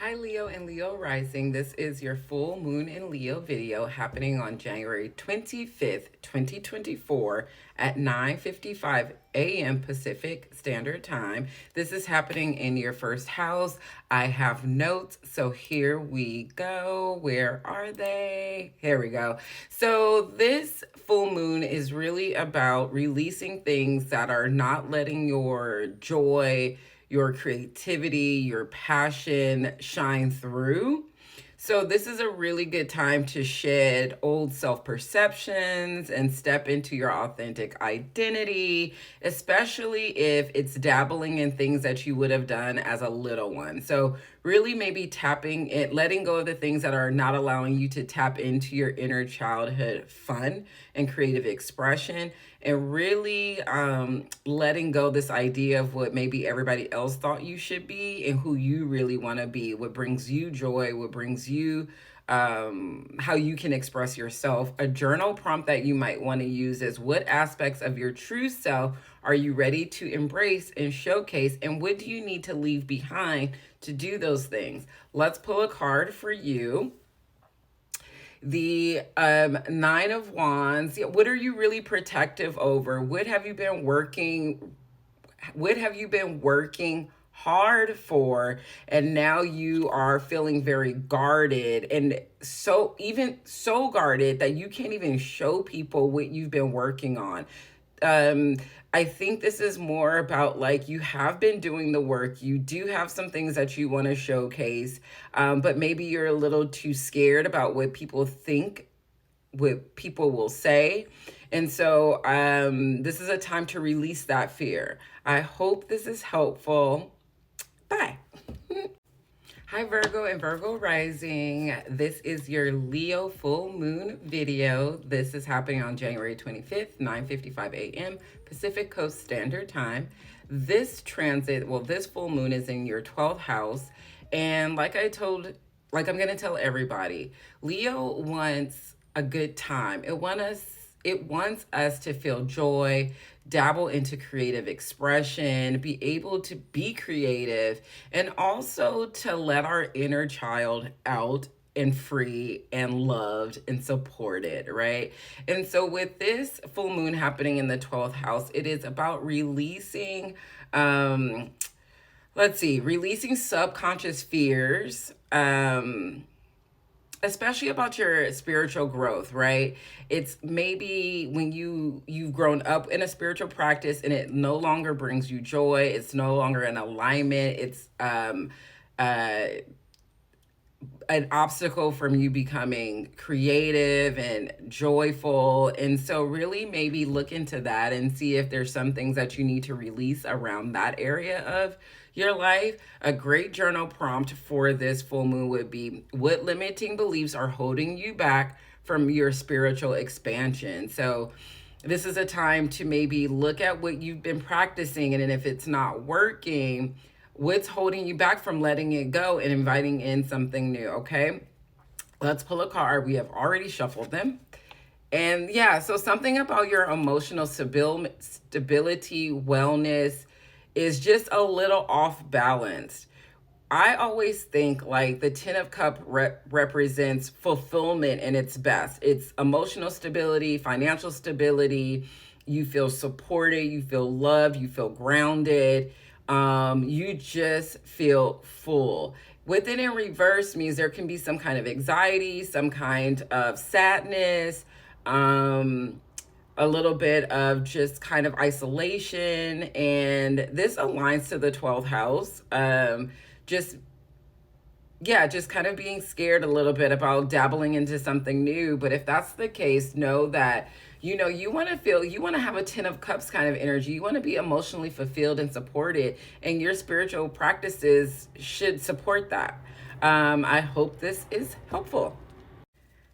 Hi Leo and Leo Rising. This is your full moon in Leo video happening on January 25th, 2024 at 9:55 a.m. Pacific Standard Time. This is happening in your first house. I have notes, so here we go. Where are they? Here we go. So this full moon is really about releasing things that are not letting your joy, your creativity, your passion shine through. So, this is a really good time to shed old self perceptions and step into your authentic identity, especially if it's dabbling in things that you would have done as a little one. So, really maybe tapping it, letting go of the things that are not allowing you to tap into your inner childhood fun and creative expression, and really letting go this idea of what maybe everybody else thought you should be and who you really want to be, what brings you joy, what brings you how you can express yourself. A journal prompt that you might want to use is: what aspects of your true self are you ready to embrace and showcase, and what do you need to leave behind to do those things? Let's pull a card for you. The Nine of Wands. Yeah, what are you really protective over? What have you been working? What have you been working hard for, and now you are feeling very guarded, and so even so guarded that you can't even show people what you've been working on. um I think this is more about, like, you have been doing the work, you do have some things that you want to showcase, but maybe you're a little too scared about what people think, what people will say. And so this is a time to release that fear. I hope this is helpful. Bye. Hi Virgo and Virgo Rising. This is your Leo full moon video. This is happening on January 25th, 9:55 a.m. Pacific Coast Standard Time. This transit, well, this full moon is in your 12th house. And like I'm going to tell everybody, Leo wants a good time. It wants us to feel joy, dabble into creative expression, be able to be creative, and also to let our inner child out and free and loved and supported, right? And so with this full moon happening in the 12th house, it is about releasing releasing subconscious fears, especially about your spiritual growth, right? It's maybe when you've grown up in a spiritual practice and it no longer brings you joy, it's no longer in alignment, it's uh an obstacle from you becoming creative and joyful. And so really maybe look into that and see if there's some things that you need to release around that area of your life. A great journal prompt for this full moon would be: what limiting beliefs are holding you back from your spiritual expansion? So this is a time to maybe look at what you've been practicing, and then if it's not working, what's holding you back from letting it go and inviting in something new, okay? Let's pull a card. We have already shuffled them. And yeah, so something about your emotional stability, wellness is just a little off balance. I always think like the Ten of Cup represents fulfillment in its best. It's emotional stability, financial stability. You feel supported, you feel loved, you feel grounded. You just feel full. With it in reverse means there can be some kind of anxiety, some kind of sadness, a little bit of just kind of isolation. And this aligns to the 12th house. Just just kind of being scared a little bit about dabbling into something new. But if that's the case, know that you want to have a 10 of cups kind of energy. You want to be emotionally fulfilled and supported, and your spiritual practices should support that. I hope this is helpful.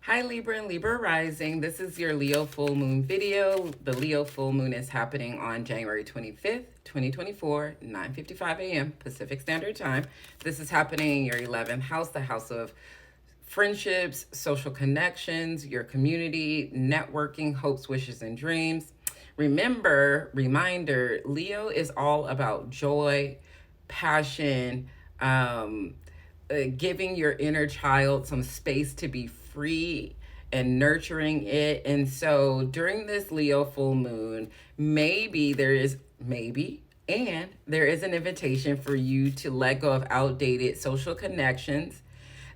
Hi Libra and Libra Rising. This is your Leo full moon video. The Leo full moon is happening on January 25th, 2024, 9:55 a.m. Pacific Standard Time. This is happening in your 11th house, the house of friendships, social connections, your community, networking, hopes, wishes, and dreams. Reminder, Leo is all about joy, passion, giving your inner child some space to be free and nurturing it. And so during this Leo full moon, there is an invitation for you to let go of outdated social connections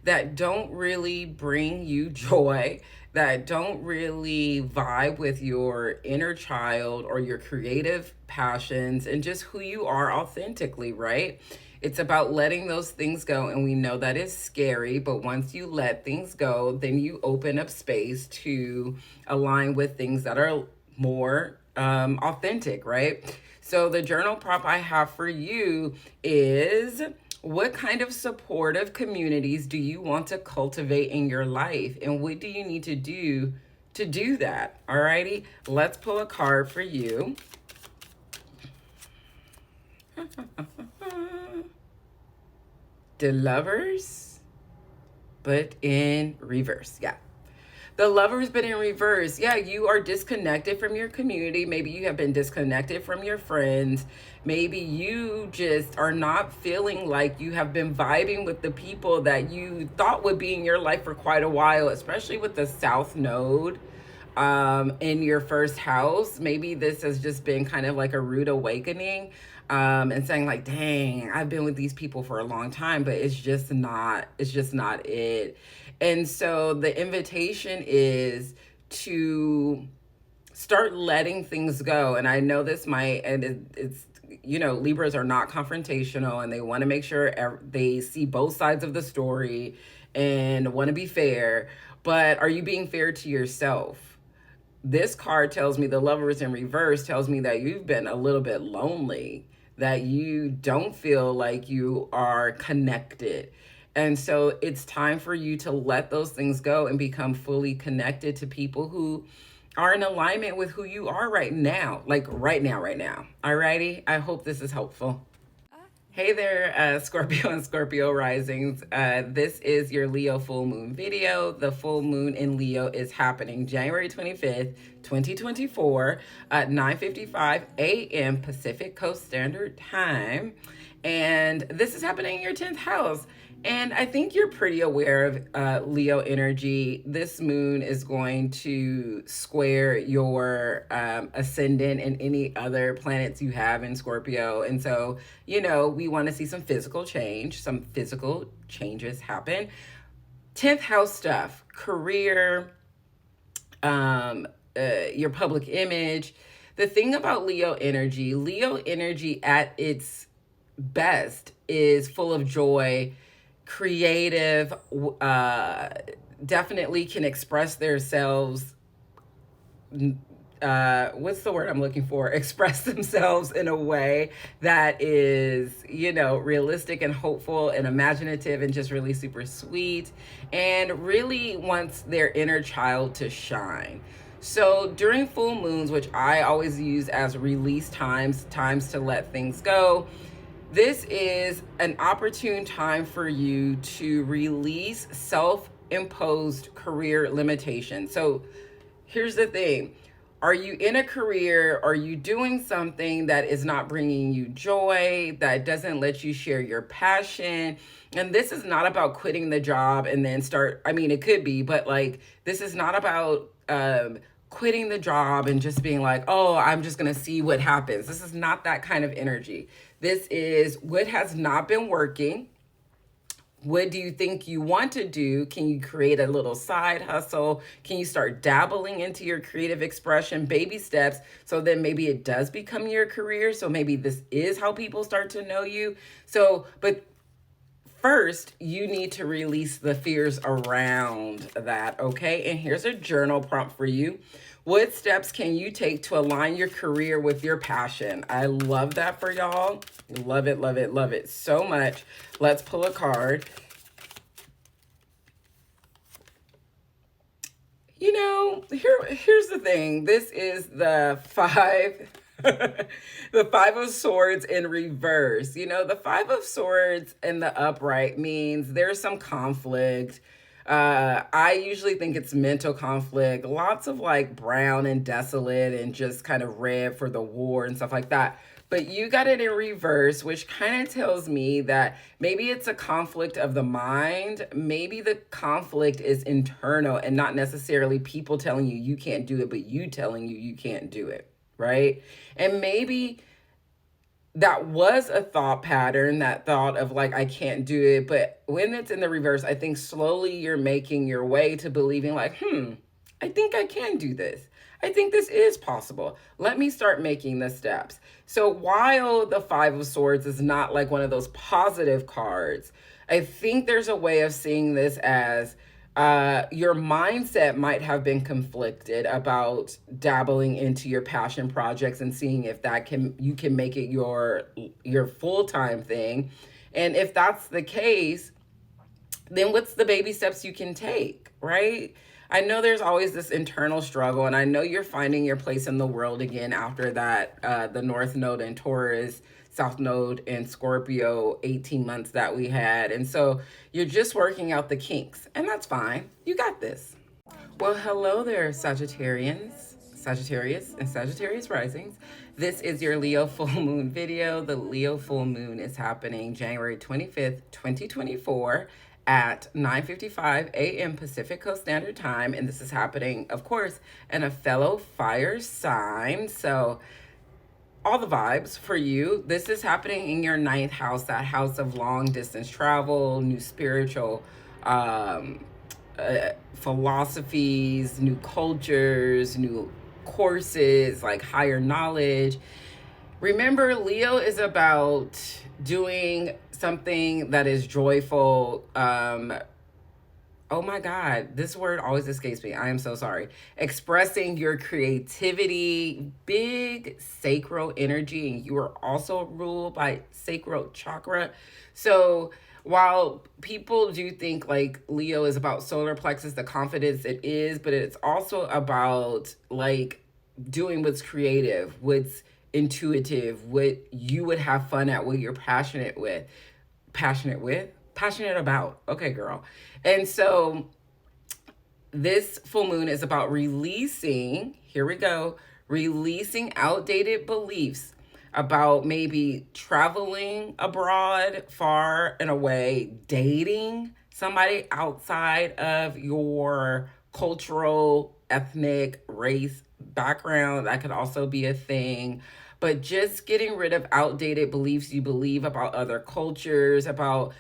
that don't really bring you joy, that don't really vibe with your inner child or your creative passions and just who you are authentically, right? It's about letting those things go. And we know that is scary, but once you let things go, then you open up space to align with things that are more authentic, right? So, the journal prop I have for you is, what kind of supportive communities do you want to cultivate in your life? And what do you need to do that? Alrighty, let's pull a card for you. The Lovers, but in reverse. Yeah. The Lover's been in reverse. Yeah, you are disconnected from your community. Maybe you have been disconnected from your friends. Maybe you just are not feeling like you have been vibing with the people that you thought would be in your life for quite a while, especially with the South Node in your first house. Maybe this has just been kind of like a rude awakening, and saying like, dang, I've been with these people for a long time, but it's just not it. And so the invitation is to start letting things go. And I know this might, and it's, Libras are not confrontational and they want to make sure they see both sides of the story and want to be fair. But are you being fair to yourself? This card tells me, the Lovers in reverse tells me that you've been a little bit lonely, that you don't feel like you are connected. And so it's time for you to let those things go and become fully connected to people who are in alignment with who you are right now. Like right now, right now. Alrighty. I hope this is helpful. Hey there, Scorpio and Scorpio risings. This is your Leo full moon video. The full moon in Leo is happening January 25th, 2024 at 9:55 a.m. Pacific Coast Standard Time. And this is happening in your 10th house. And I think you're pretty aware of Leo energy. This moon is going to square your ascendant and any other planets you have in Scorpio. And so, we want to see some physical change, some physical changes happen. 10th house stuff, career, your public image. The thing about Leo energy at its best is full of joy, creative, definitely can express themselves. What's the word I'm looking for? Express themselves in a way that is, realistic and hopeful and imaginative and just really super sweet, and really wants their inner child to shine. So during full moons, which I always use as release times to let things go, this is an opportune time for you to release self-imposed career limitations. So here's the thing. Are you in a career? Are you doing something that is not bringing you joy, that doesn't let you share your passion? And this is not about quitting the job and then it could be, but this is not about quitting the job and just being like, oh, I'm just going to see what happens. This is not that kind of energy. This is what has not been working. What do you think you want to do? Can you create a little side hustle? Can you start dabbling into your creative expression, baby steps, so then maybe it does become your career? So maybe this is how people start to know you. But first, you need to release the fears around that, okay? And here's a journal prompt for you. What steps can you take to align your career with your passion? I love that for y'all. Love it, love it, love it so much. Let's pull a card. Here's the thing. This is the the Five of Swords in reverse. The Five of Swords in the upright means there's some conflict. I usually think it's mental conflict, lots of brown and desolate and just kind of red for the war and stuff like that. But you got it in reverse, which kind of tells me that maybe it's a conflict of the mind. Maybe the conflict is internal and not necessarily people telling you you can't do it, but you telling you you can't do it, right? And maybe that was a thought pattern, that thought of like, I can't do it. But when it's in the reverse, I think slowly you're making your way to believing, like, I think I can do this. I think this is possible. Let me start making the steps. So while the Five of Swords is not like one of those positive cards, I think there's a way of seeing this as your mindset might have been conflicted about dabbling into your passion projects and seeing if that can you can make it your full-time thing. And if that's the case, then what's the baby steps you can take, right? I know there's always this internal struggle, and I know you're finding your place in the world again after that, the North Node in Taurus, South Node in Scorpio, 18 months that we had. And so you're just working out the kinks, and that's fine. You got this. Well, hello there, Sagittarians, Sagittarius, and Sagittarius risings. This is your Leo full moon video. The Leo full moon is happening January 25th, 2024 at 9:55 a.m. Pacific Coast Standard Time. And this is happening, of course, in a fellow fire sign. So all the vibes for you. This is happening in your ninth house, that house of long distance travel, new spiritual philosophies, new cultures, new courses, like higher knowledge. Remember, Leo is about doing something that is joyful. Oh my God, this word always escapes me. I am so sorry. Expressing your creativity, big sacral energy, and you are also ruled by sacral chakra. So while people do think like Leo is about solar plexus, the confidence it is, but it's also about like doing what's creative, what's intuitive, what you would have fun at, what you're passionate about. Okay, girl. And so this full moon is about releasing, here we go, releasing outdated beliefs about maybe traveling abroad, far and away, dating somebody outside of your cultural, ethnic, race background. That could also be a thing. But just getting rid of outdated beliefs you believe about other cultures, about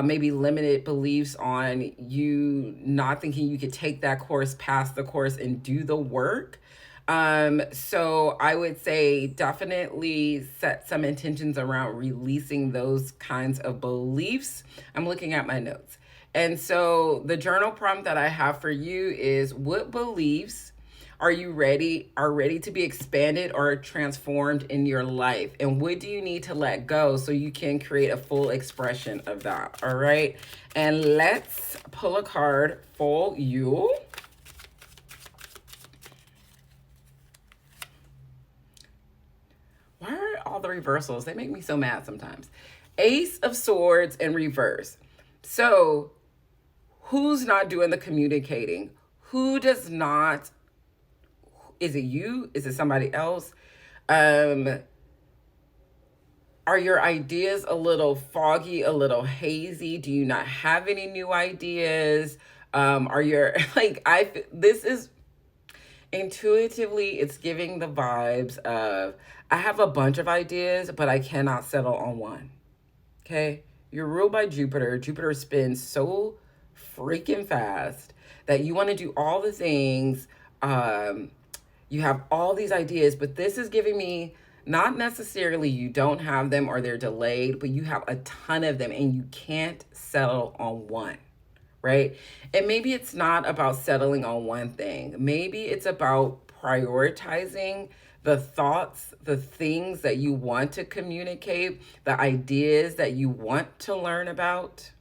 maybe limited beliefs on you not thinking you could take that course, pass the course, and do the work. So I would say definitely set some intentions around releasing those kinds of beliefs. I'm looking at my notes. And so the journal prompt that I have for you is, what beliefs are ready to be expanded or transformed in your life? And what do you need to let go so you can create a full expression of that? All right. And let's pull a card for you. Why are all the reversals? They make me so mad sometimes. Ace of Swords in reverse. So who's not doing the communicating? Who does not? Is it you? Is it somebody else? Are your ideas a little foggy, a little hazy? Do you not have any new ideas? Are your, this is intuitively, it's giving the vibes of, I have a bunch of ideas, but I cannot settle on one. Okay? You're ruled by Jupiter. Jupiter spins so freaking fast that you want to do all the things. You have all these ideas, but this is giving me not necessarily you don't have them or they're delayed, but you have a ton of them and you can't settle on one, right? And maybe it's not about settling on one thing. Maybe it's about prioritizing the thoughts, the things that you want to communicate, the ideas that you want to learn about,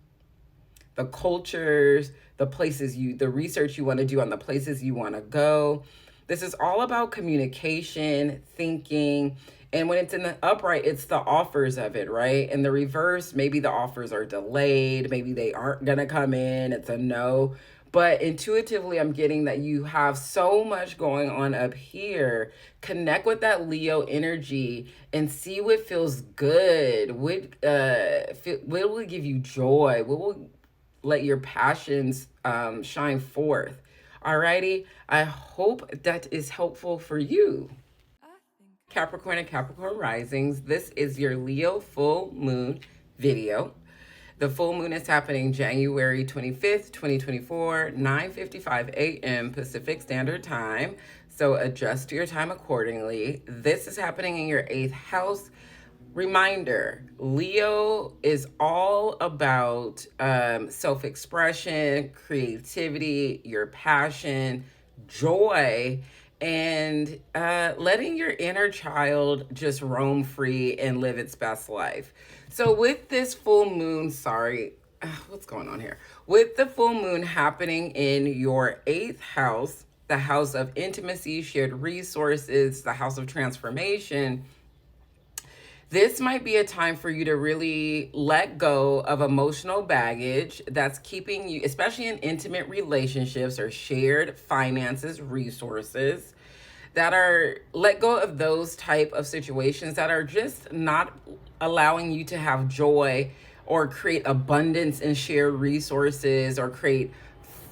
the cultures, the places the research you want to do on the places you want to go. This is all about communication, thinking. And when it's in the upright, it's the offers of it, right? In the reverse, maybe the offers are delayed. Maybe they aren't going to come in. It's a no. But intuitively, I'm getting that you have so much going on up here. Connect with that Leo energy and see what feels good. What will give you joy? What will let your passions shine forth? Alrighty, I hope that is helpful for you. Capricorn and Capricorn risings. This is your Leo full moon video. The full moon is happening January 25th, 2024, 9:55 a.m. Pacific Standard Time. So adjust your time accordingly. This is happening in your 8th house. Reminder, Leo is all about self-expression, creativity, your passion, joy, and letting your inner child just roam free and live its best life. So with this full moon, what's going on here? With the full moon happening in your 8th house, the house of intimacy, shared resources, the house of transformation, this might be a time for you to really let go of emotional baggage that's keeping you, especially in intimate relationships or shared finances, resources, that are let go of those type of situations that are just not allowing you to have joy or create abundance in shared resources or create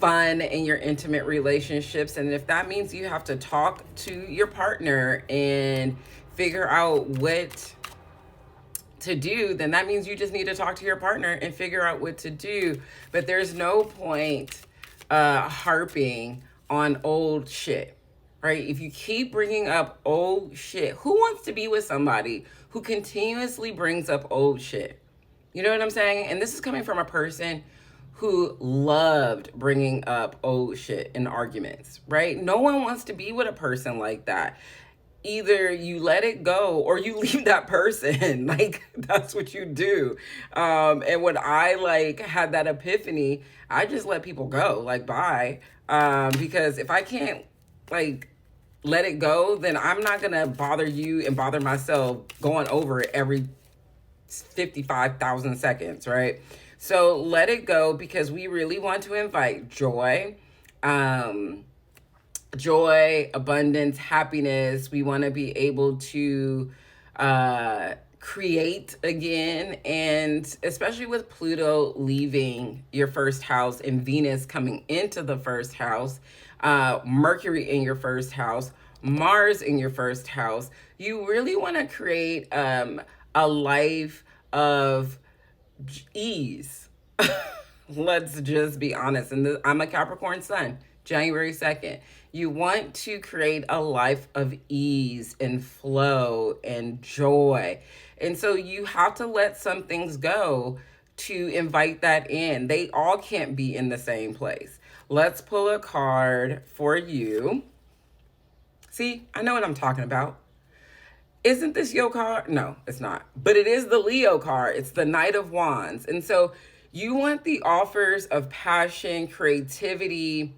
fun in your intimate relationships. And if that means you have to talk to your partner and figure out what to do, then that means you just need to talk to your partner and figure out what to do. But there's no point harping on old shit, right? If you keep bringing up old shit, who wants to be with somebody who continuously brings up old shit? You know what I'm saying? And this is coming from a person who loved bringing up old shit in arguments, right? No one wants to be with a person like that. Either you let it go or you leave that person. Like, that's what you do. And when I had that epiphany, I just let people go, like, bye. Because if I can't like let it go, then I'm not gonna bother you and bother myself going over it every 55,000 seconds, right? So let it go, because we really want to invite joy, abundance, happiness. We want to be able to create again. And especially with Pluto leaving your 1st house and Venus coming into the 1st house, Mercury in your 1st house, Mars in your 1st house, you really want to create a life of ease. Let's just be honest. And I'm a Capricorn sun, January 2nd. You want to create a life of ease and flow and joy. And so you have to let some things go to invite that in. They all can't be in the same place. Let's pull a card for you. See, I know what I'm talking about. Isn't this your card? No, it's not. But it is the Leo card. It's the Knight of Wands. And so you want the offers of passion, creativity,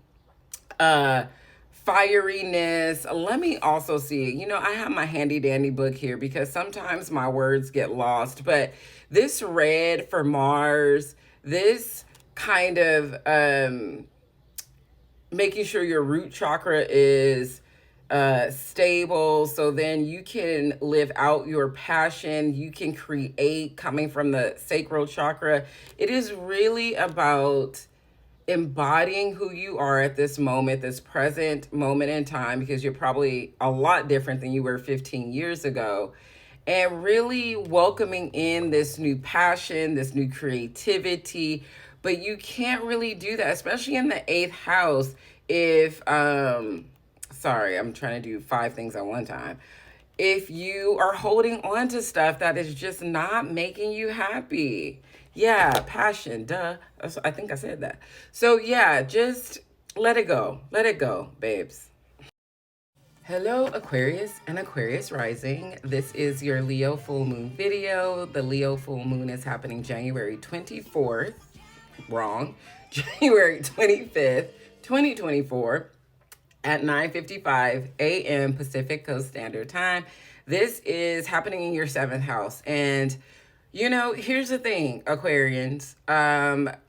fieriness. Let me also see, I have my handy dandy book here because sometimes my words get lost. But this red for Mars, this kind of making sure your root chakra is stable, so then you can live out your passion. You can create coming from the sacral chakra. It is really about embodying who you are at this moment, this present moment in time, because you're probably a lot different than you were 15 years ago, and really welcoming in this new passion, this new creativity. But you can't really do that, especially in the 8th house, if sorry, I'm trying to do 5 things at one time. If you are holding on to stuff that is just not making you happy. Yeah, passion, duh. I think I said that. So yeah, just let it go. Let it go, babes. Hello, Aquarius and Aquarius rising. This is your Leo full moon video. The Leo full moon is happening January 24th. Wrong. January 25th, 2024. At 9:55 a.m. Pacific Coast Standard Time. This is happening in your 7th house. And Here's the thing, Aquarians.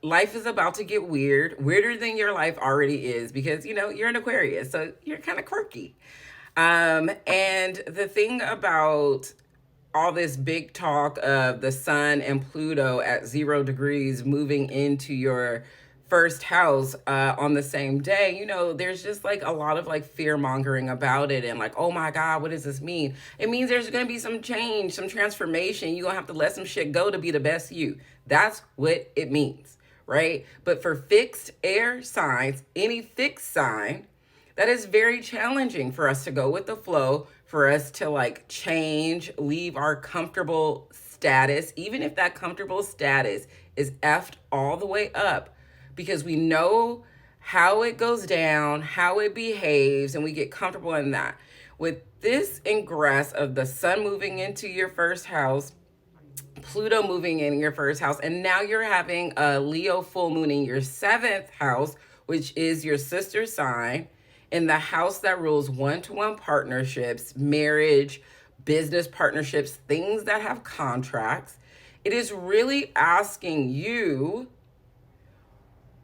Life is about to get weird, weirder than your life already is because, you're an Aquarius, so you're kind of quirky. And the thing about all this big talk of the sun and Pluto at 0 degrees moving into your first house on the same day, there's just like a lot of like fear mongering about it and like, oh my God, what does this mean? It means there's gonna be some change, some transformation. You're gonna have to let some shit go to be the best you. That's what it means, right? But for fixed air signs, any fixed sign, that is very challenging for us to go with the flow, for us to like change, leave our comfortable status, even if that comfortable status is effed all the way up, because we know how it goes down, how it behaves, and we get comfortable in that. With this ingress of the sun moving into your first house, Pluto moving in your first house, and now you're having a Leo full moon in your seventh house, which is your sister sign, in the house that rules one-to-one partnerships, marriage, business partnerships, things that have contracts. It is really asking you,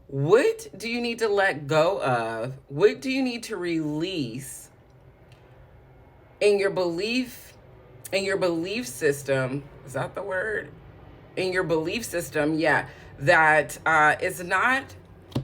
what do you need to let go of? What do you need to release in your belief system? Is that the word? In your belief system, yeah, that is not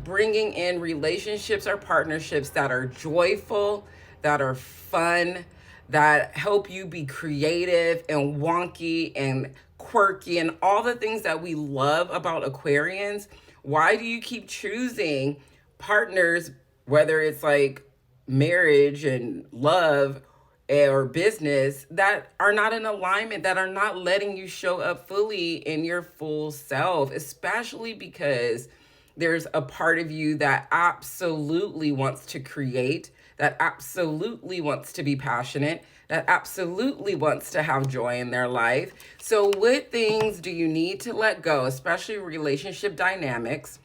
bringing in relationships or partnerships that are joyful, that are fun, that help you be creative and wonky and quirky and all the things that we love about Aquarians. Why do you keep choosing partners, whether it's like marriage and love or business, that are not in alignment, that are not letting you show up fully in your full self, especially because there's a part of you that absolutely wants to create, that absolutely wants to be passionate, that absolutely wants to have joy in their life. So what things do you need to let go, especially relationship dynamics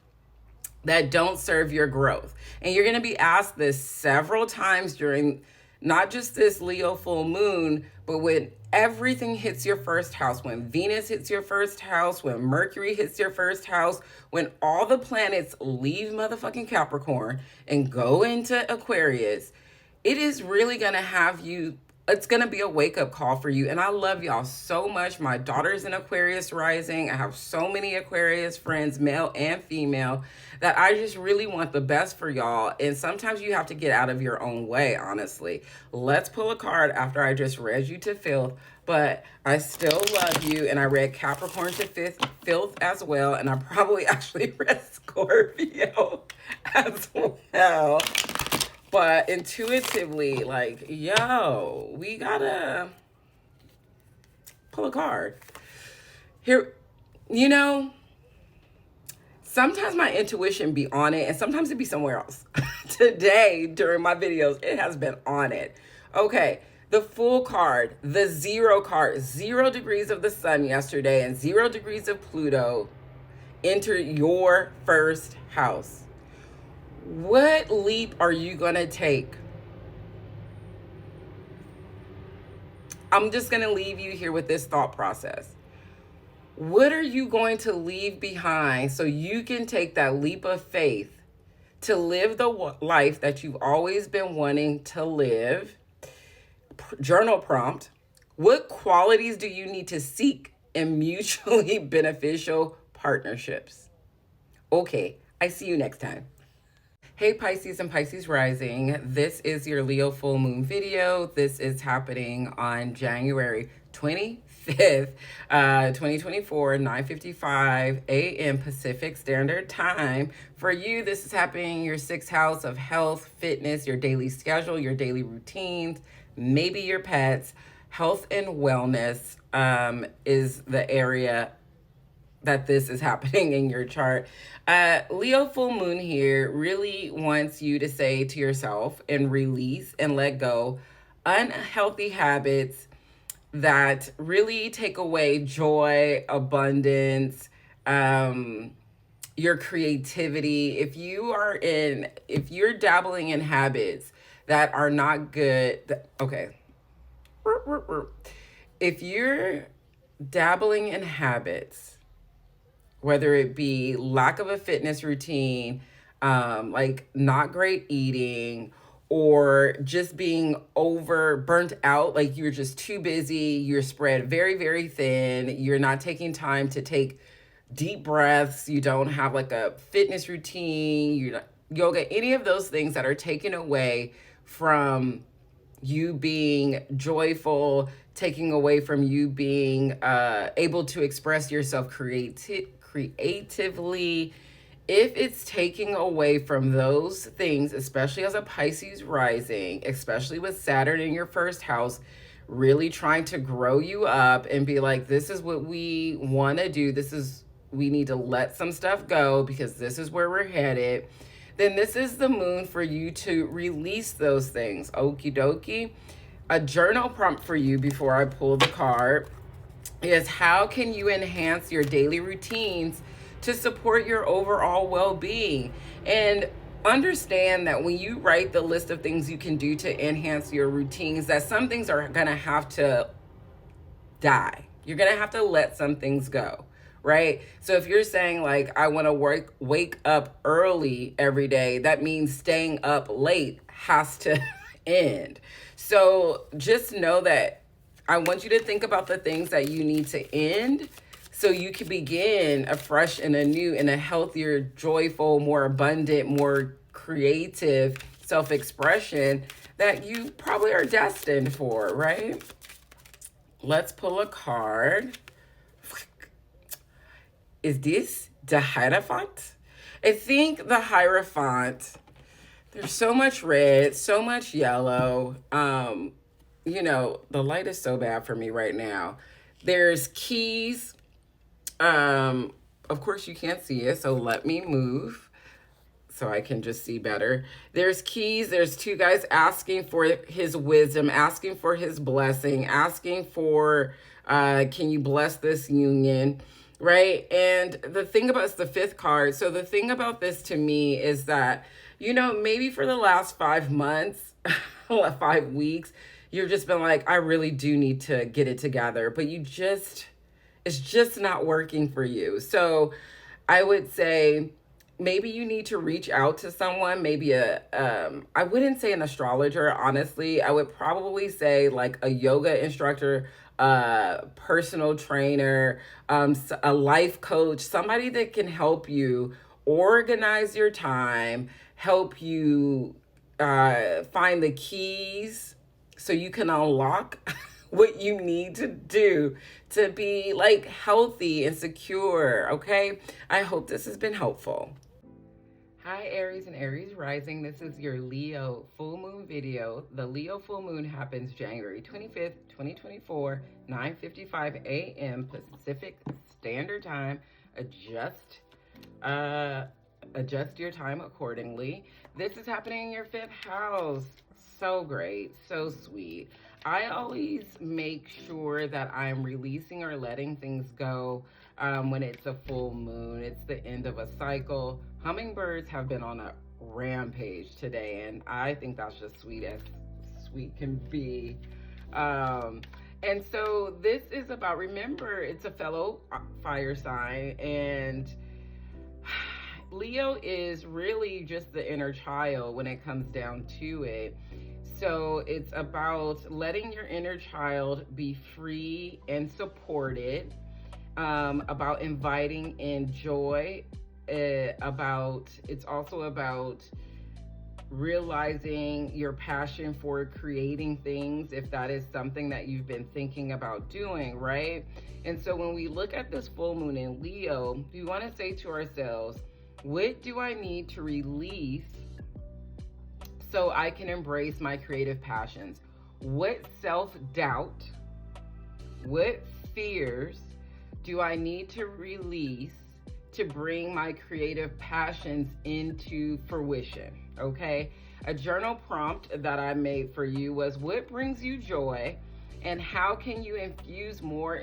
that don't serve your growth? And you're going to be asked this several times during not just this Leo full moon, but when everything hits your first house, when Venus hits your first house, when Mercury hits your first house, when all the planets leave motherfucking Capricorn and go into Aquarius, it is really going to have you, it's going to be a wake-up call for you. And I love y'all so much. My daughter's in Aquarius rising. I have so many Aquarius friends, male and female, that I just really want the best for y'all. And sometimes you have to get out of your own way, honestly. Let's pull a card after I just read you to filth. But I still love you. And I read Capricorn to filth as well. And I probably actually read Scorpio as well. But intuitively, like, yo, we gotta pull a card. Here, sometimes my intuition be on it and sometimes it be somewhere else. Today, during my videos, it has been on it. Okay, the full card, the 0 card, 0 degrees of the sun yesterday and 0 degrees of Pluto enter your first house. What leap are you going to take? I'm just going to leave you here with this thought process. What are you going to leave behind so you can take that leap of faith to live the life that you've always been wanting to live? Journal prompt. What qualities do you need to seek in mutually beneficial partnerships? Okay, I see you next time. Hey Pisces and Pisces rising, this is your Leo full moon video. This is happening on January 25th, 2024, 9:55 a.m. Pacific Standard Time. For you, this is happening in your 6th house of health, fitness, your daily schedule, your daily routines, maybe your pets. Health and wellness is the area that this is happening in your chart. Leo full moon here really wants you to say to yourself and release and let go unhealthy habits that really take away joy, abundance, your creativity. If you're dabbling in habits that are not good, okay. If you're dabbling in habits, whether it be lack of a fitness routine, like not great eating, or just being over burnt out, like you're just too busy, you're spread very, very thin, you're not taking time to take deep breaths, you don't have like a fitness routine, you yoga, any of those things that are taken away from you being joyful, taking away from you being able to express yourself creatively. If it's taking away from those things, especially as a Pisces rising, especially with Saturn in your first house, really trying to grow you up and be like, this is what we want to do. We need to let some stuff go because this is where we're headed. Then this is the moon for you to release those things. Okie dokie. A journal prompt for you before I pull the card is, how can you enhance your daily routines to support your overall well-being? And understand that when you write the list of things you can do to enhance your routines, that some things are going to have to die. You're going to have to let some things go, right? So if you're saying like, I want to wake up early every day, that means staying up late has to end. So just know that I want you to think about the things that you need to end so you can begin afresh and anew in a healthier, joyful, more abundant, more creative self-expression that you probably are destined for, right? Let's pull a card. Is this the Hierophant? I think the Hierophant, there's so much red, so much yellow. The light is so bad for me right now. There's keys. Of course you can't see it, so let me move so I can just see better. There's keys. There's two guys asking for his wisdom, asking for his blessing, asking for, can you bless this union, right? And the thing about, it's the fifth card. So the thing about this to me is that, maybe for the last 5 months, 5 weeks, you've just been like, I really do need to get it together, but it's just not working for you. So I would say maybe you need to reach out to someone, maybe I wouldn't say an astrologer, honestly. I would probably say like a yoga instructor, personal trainer, a life coach, somebody that can help you organize your time, help you find the keys so you can unlock what you need to do to be like healthy and secure, okay? I hope this has been helpful. Hi, Aries and Aries rising. This is your Leo full moon video. The Leo full moon happens January 25th, 2024, 9:55 a.m. Pacific Standard Time. Adjust your time accordingly. This is happening in your fifth house. So great, so sweet. I always make sure that I'm releasing or letting things go when it's a full moon. It's the end of a cycle. Hummingbirds have been on a rampage today, and I think that's just sweet as sweet can be. And so this is about, remember, it's a fellow fire sign, and Leo is really just the inner child when it comes down to it. So it's about letting your inner child be free and supported, about inviting in joy, it's also about realizing your passion for creating things, if that is something that you've been thinking about doing, right? And so when we look at this full moon in Leo, we want to say to ourselves, what do I need to release so I can embrace my creative passions? What self-doubt, what fears do I need to release to bring my creative passions into fruition, okay? A journal prompt that I made for you was, what brings you joy and how can you infuse more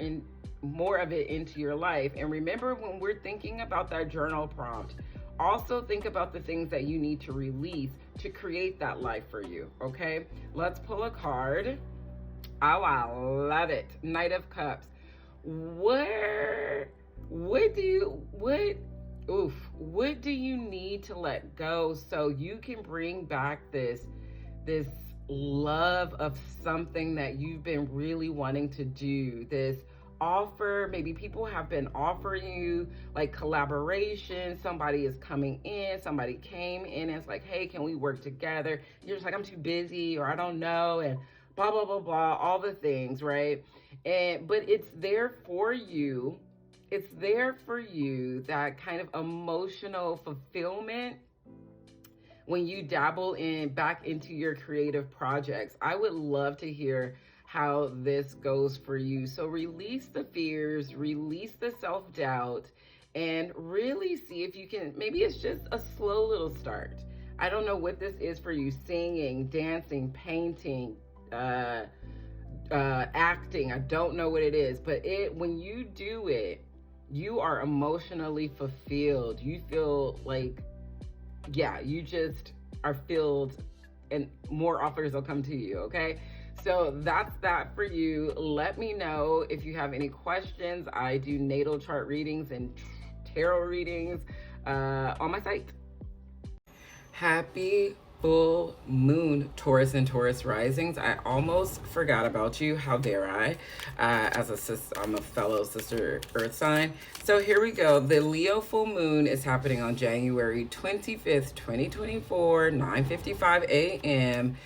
of it into your life? And remember, when we're thinking about that journal prompt, also think about the things that you need to release to create that life for you, okay? Let's pull a card. Oh, I love it. Knight of Cups. where, what do you, what do you need to let go so you can bring back this love of something that you've been really wanting to do, this offer, maybe people have been offering you like collaboration, somebody is coming in, somebody came in and it's like, hey, can we work together? You're just like, I'm too busy, or I don't know, and blah blah blah blah, all the things, right? And but it's there for you, it's there for you, that kind of emotional fulfillment when you dabble in back into your creative projects. I would love to hear how this goes for you. So release the fears, release the self-doubt, and really see if you can, maybe it's just a slow little start. I don't know what this is for you: singing, dancing, painting, acting. I don't know what it is, but when you do it, you are emotionally fulfilled. You feel like, yeah, you just are filled, and more offers will come to you, okay? So that's that for you. Let me know if you have any questions. I do natal chart readings and tarot readings on my site. Happy full moon, Taurus and Taurus risings. I almost forgot about you. How dare I? I'm a fellow sister earth sign. So here we go. The Leo full moon is happening on January 25th, 2024, 9:55 a.m.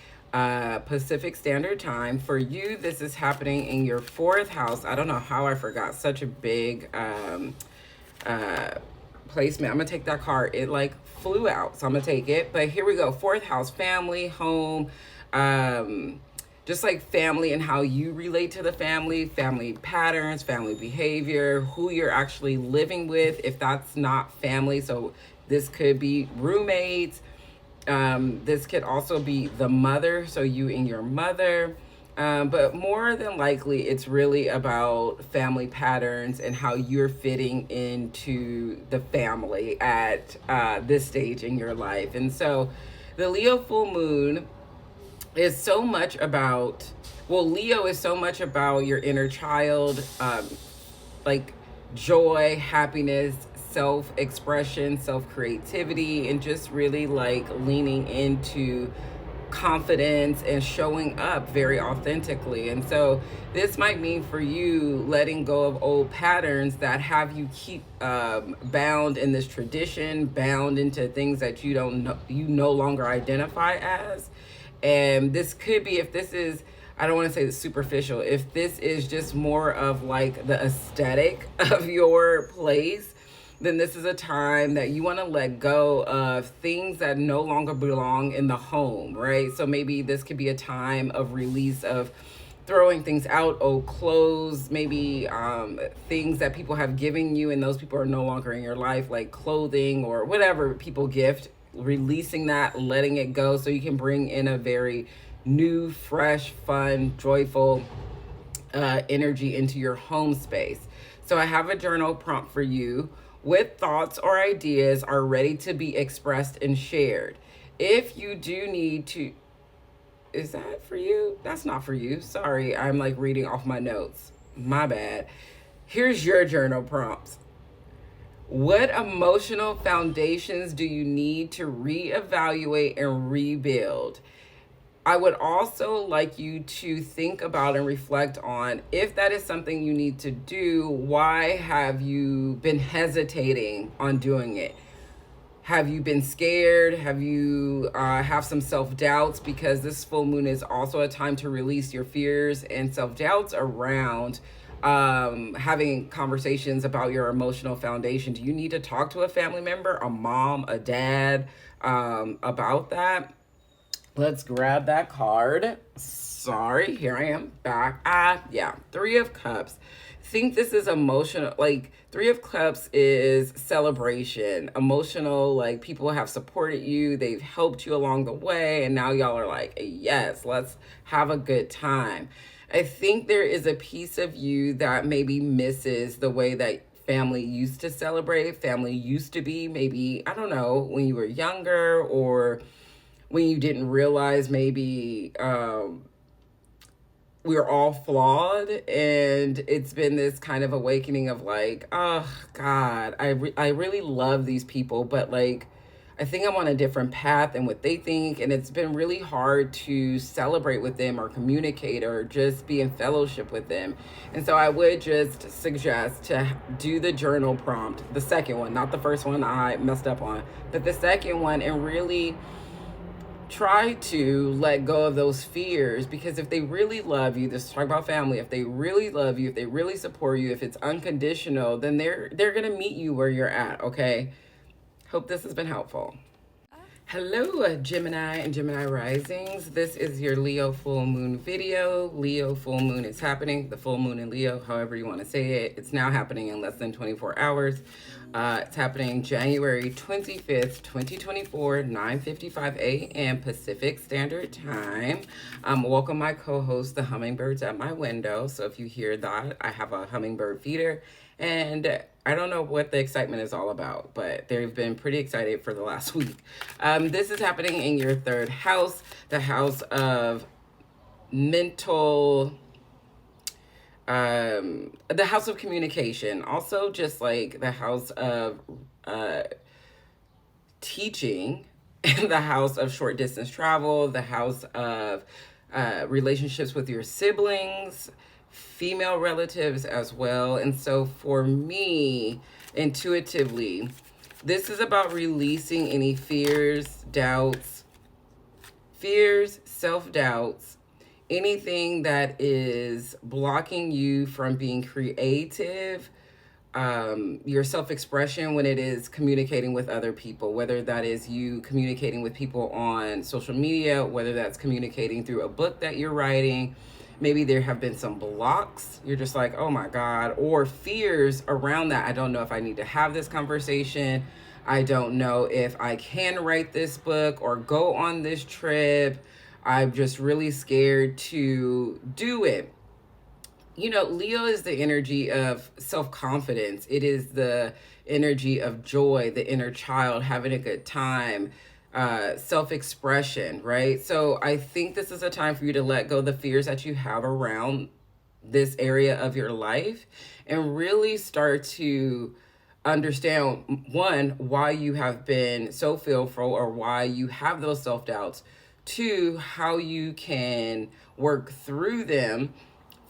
Pacific Standard Time. For you, this is happening in your fourth house. I don't know how I forgot such a big placement. I'm gonna take that card. It like flew out, so I'm gonna take it. But here we go. Fourth house, family, home, just like family and how you relate to the family patterns, family behavior, who you're actually living with, if that's not family. So this could be roommates. This could also be the mother, so you and your mother. But more than likely, it's really about family patterns and how you're fitting into the family at this stage in your life. And so the Leo full moon is so much about, well, Leo is so much about your inner child, like joy, happiness, self-expression, self-creativity, and just really like leaning into confidence and showing up very authentically. And so this might mean for you letting go of old patterns that have you keep bound in this tradition, bound into things that you don't know, you no longer identify as. And this could be, if this is, I don't want to say it's superficial, if this is just more of like the aesthetic of your place, then this is a time that you want to let go of things that no longer belong in the home, right? So maybe this could be a time of release, of throwing things out, old clothes, maybe things that people have given you and those people are no longer in your life, like clothing or whatever people gift, releasing that, letting it go so you can bring in a very new, fresh, fun, joyful energy into your home space. So I have a journal prompt for you. With thoughts or ideas are ready to be expressed and shared. If you do need to, is that for you? That's not for you. Sorry, I'm like reading off my notes. My bad. Here's your journal prompts. What emotional foundations do you need to reevaluate and rebuild? I would also like you to think about and reflect on, if that is something you need to do, why have you been hesitating on doing it? Have you been scared? Have you have some self-doubts? Because this full moon is also a time to release your fears and self-doubts around having conversations about your emotional foundation. Do you need to talk to a family member, a mom, a dad, about that? Let's grab that card. Sorry, here I am back. Yeah, Three of Cups. Think this is emotional. Like, Three of Cups is celebration, emotional. Like, people have supported you, they've helped you along the way, and now y'all are like, yes, let's have a good time. I think there is a piece of you that maybe misses the way that family used to celebrate, family used to be. Maybe, I don't know, when you were younger, or when you didn't realize maybe we're all flawed, and it's been this kind of awakening of like, oh God, I really love these people, but like I think I'm on a different path than what they think, and it's been really hard to celebrate with them or communicate or just be in fellowship with them. And so I would just suggest to do the journal prompt, the second one, not the first one I messed up on, but the second one, and really try to let go of those fears, because if they really love you, this is talk about family, if they really love you, if they really support you, if it's unconditional, then they're gonna meet you where you're at. Okay, hope this has been helpful. Hello, Gemini and Gemini risings. This is your Leo full moon video. Leo full moon is happening. The full moon in Leo, however you want to say it. It's now happening in less than 24 hours. It's happening January 25th, 2024, 9:55 a.m. Pacific Standard Time. Welcome my co-host, the hummingbirds at my window. So if you hear that, I have a hummingbird feeder. And I don't know what the excitement is all about, but they've been pretty excited for the last week. This is happening in your third house, the house of mental, the house of communication. Also, just like the house of teaching, the house of short distance travel, the house of relationships with your siblings, female relatives as well. And so for me, intuitively, this is about releasing any fears, self-doubts, anything that is blocking you from being creative, your self-expression when it is communicating with other people, whether that is you communicating with people on social media, whether that's communicating through a book that you're writing. Maybe there have been some blocks. You're just like, oh my God, or fears around that. I don't know if I need to have this conversation. I don't know if I can write this book or go on this trip. I'm just really scared to do it. You know, Leo is the energy of self-confidence. It is the energy of joy, the inner child, having a good time, self-expression, right? So I think this is a time for you to let go of the fears that you have around this area of your life and really start to understand, one, why you have been so fearful or why you have those self-doubts. Two, how you can work through them.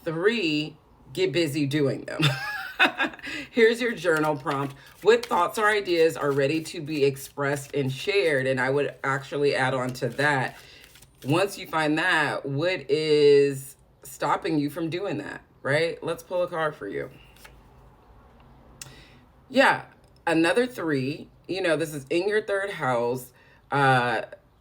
Three, get busy doing them. Here's your journal prompt. What thoughts or ideas are ready to be expressed and shared? And I would actually add on to that. Once you find that, what is stopping you from doing that, right? Let's pull a card for you. Yeah, another three. You know, this is in your third house.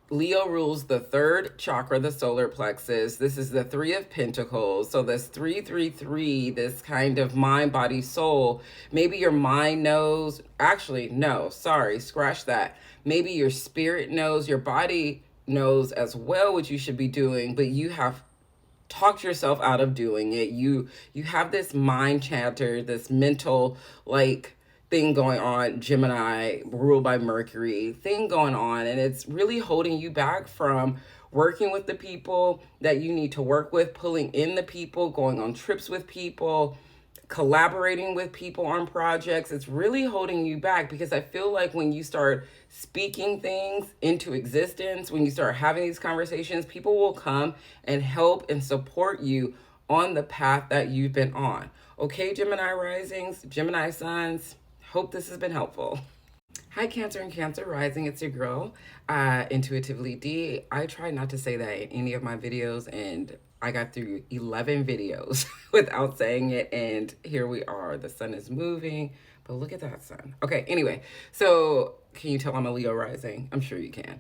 Leo rules the third chakra, the solar plexus. This is the Three of Pentacles. So this 333, this kind of mind, body, soul. Maybe your mind knows. Actually, no, sorry, scratch that. Maybe your spirit knows, your body knows as well what you should be doing, but you have talked yourself out of doing it. You have this mind chatter, this mental like thing going on, Gemini, ruled by Mercury, thing going on, and it's really holding you back from working with the people that you need to work with, pulling in the people, going on trips with people, collaborating with people on projects. It's really holding you back, because I feel like when you start speaking things into existence, when you start having these conversations, people will come and help and support you on the path that you've been on. Okay, Gemini risings, Gemini suns, hope this has been helpful. Hi, Cancer and Cancer rising. It's your girl, Intuitively D. I try not to say that in any of my videos, and I got through 11 videos without saying it, and here we are. The sun is moving, but look at that sun. Okay, anyway, so can you tell I'm a Leo rising? I'm sure you can.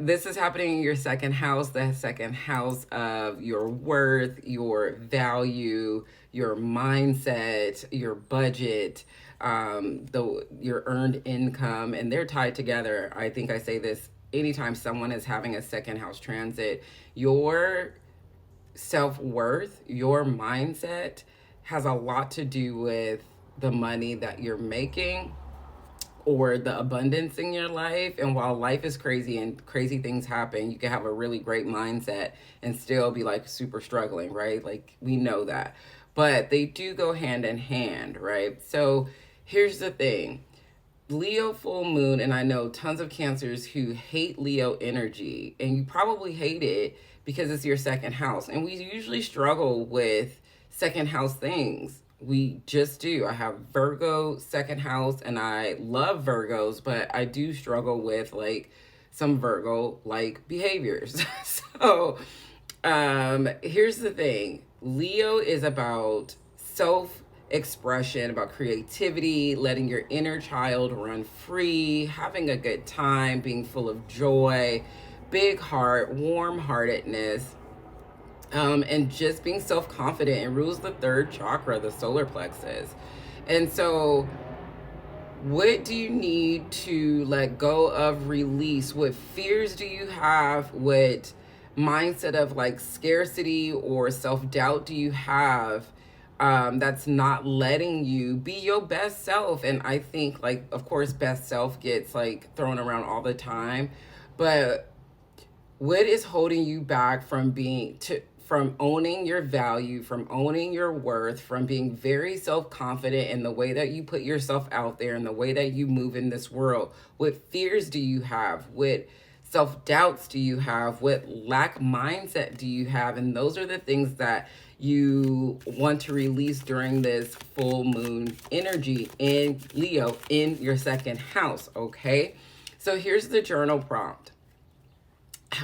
This is happening in your second house, the second house of your worth, your value, your mindset, your budget, your earned income, and they're tied together. I think I say this anytime someone is having a second house transit. Your self-worth, your mindset has a lot to do with the money that you're making, or the abundance in your life. And while life is crazy and crazy things happen, you can have a really great mindset and still be like super struggling, right? Like we know that. But they do go hand in hand, right? So here's the thing. Leo full moon, and I know tons of Cancers who hate Leo energy, and you probably hate it because it's your second house. And we usually struggle with second house things. We just do. I have Virgo second house, and I love Virgos, but I do struggle with like some Virgo like behaviors. So, here's the thing. Leo is about self expression, about creativity, letting your inner child run free, having a good time, being full of joy, big heart, warm heartedness, and just being self confident. And rules the third chakra, the solar plexus. And so, what do you need to let go of, release? What fears do you have? What mindset of like scarcity or self doubt do you have, that's not letting you be your best self? And I think, like, of course, best self gets like thrown around all the time, but what is holding you back from from owning your value, from owning your worth, from being very self-confident in the way that you put yourself out there and the way that you move in this world? What fears do you have? What self-doubts do you have? What lack mindset do you have? And those are the things that you want to release during this full moon energy in Leo in your second house, okay? So here's the journal prompt.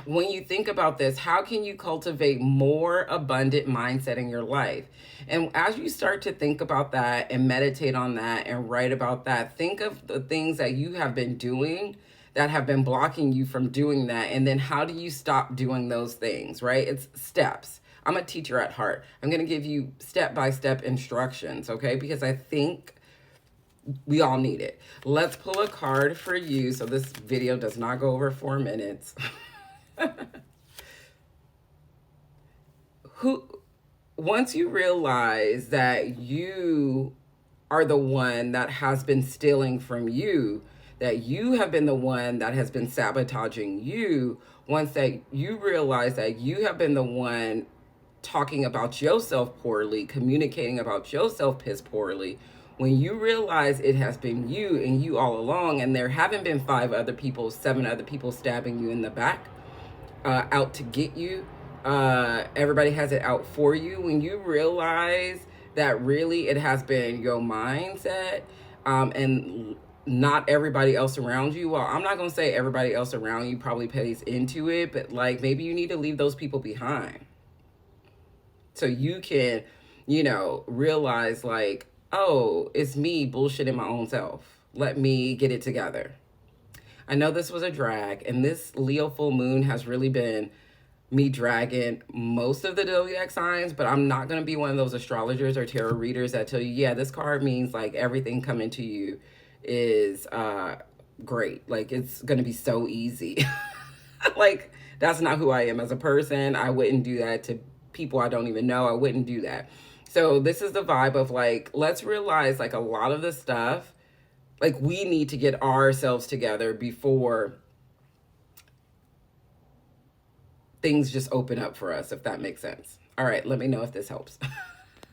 When you think about this, how can you cultivate more abundant mindset in your life? And as you start to think about that and meditate on that and write about that, think of the things that you have been doing that have been blocking you from doing that. And then how do you stop doing those things, right? It's steps. I'm a teacher at heart. I'm going to give you step-by-step instructions, okay? Because I think we all need it. Let's pull a card for you so this video does not go over 4 minutes. Once you realize that you are the one that has been stealing from you, that you have been the one that has been sabotaging you, once that you realize that you have been the one talking about yourself poorly, communicating about yourself piss poorly, when you realize it has been you and you all along, and there haven't been 5 other people, 7 other people stabbing you in the back, out to get you, everybody has it out for you. When you realize that really it has been your mindset, and not everybody else around you. Well, I'm not going to say everybody else around you probably pays into it, but like maybe you need to leave those people behind so you can, realize like, oh, it's me bullshitting my own self. Let me get it together. I know this was a drag, and this Leo full moon has really been me dragging most of the zodiac signs, but I'm not going to be one of those astrologers or tarot readers that tell you, yeah, this card means like everything coming to you is great. Like it's going to be so easy. Like that's not who I am as a person. I wouldn't do that to people I don't even know. I wouldn't do that. So this is the vibe of like, let's realize like a lot of the stuff, like we need to get ourselves together before things just open up for us, if that makes sense. All right, let me know if this helps.